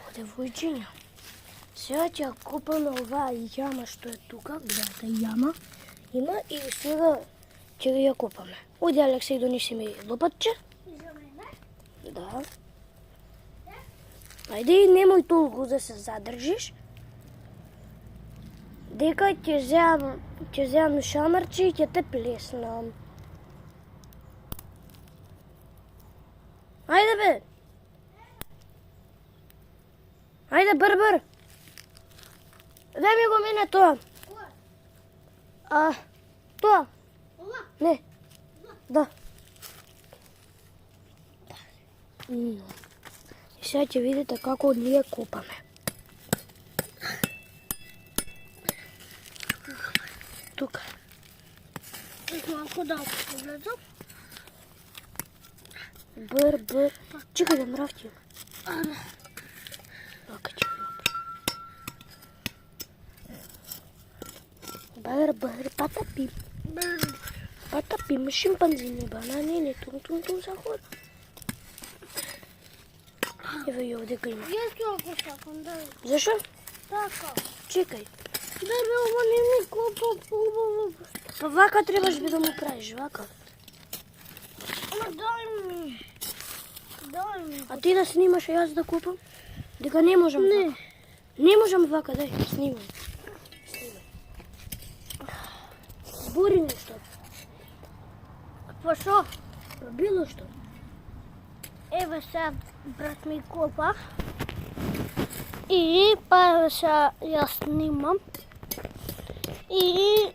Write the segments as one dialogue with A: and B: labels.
A: Оде војчиња. Сега ќе ја копаме оваа јама што е тука, гледате јама има и сега ќе ја копаме. Оди Алексеј, донеси ми лопатче.
B: За мене?
A: Да. Ајде и немој толку да се задржиш. Дека ќе земам шамарче и ќе те плеснам. Ајде бе. Ајде бр. Дај ми го мене тоа. Тоа.
B: Ова?
A: Не. Да. И сега ќе видите како ние копаме. Тука.
B: Малку да погледам.
A: Бр. Чекај да мравтим. Така ќе го направим. Бр, патапим. Патапим, шимпанзини, банани, тун захор. Ево и овде има.
B: Јас ќе го сакам, да.
A: Зашо?
B: Така.
A: Чекај.
B: Да бе, ова не ми копа убаво.
A: Па вака требаш би да му правиш, вака.
B: Ама дај ми.
A: А ти да снимаш, а јас да купам? Дека не можам вака. Не можам вака, дај, снимам. Збори нешто.
B: Па шо?
A: Па било што.
B: Еве сега брат ми копа. И па еве сега јас снимам. И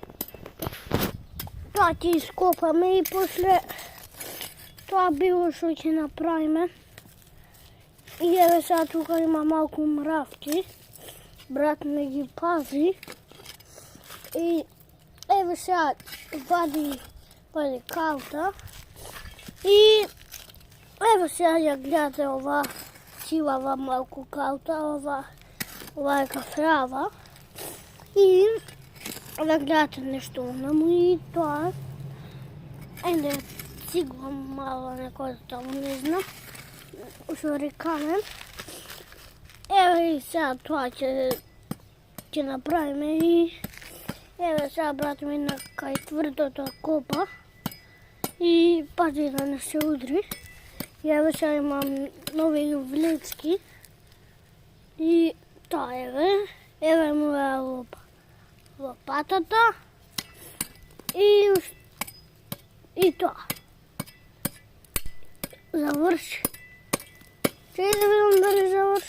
B: тоа ќе ископаме и после тоа било што ќе направиме. И еве сега тука има малку мравки. Брат ми ги пази. И еве сега вади калта. И еве сега ја гледате ова силава малку калта, ова е кафеава. И да гледате нешто онаму и тоа. Енде цигла мала некоја таму, не знам. Ушори камен. Еве и сега тоа ќе направиме и еве сега брат ми на кај тврдото копа и пази да не се удри. И еве сега имам нови влецки и тоа еве му е лопатата и тоа. Заврши. Чеј да видам дали заврши.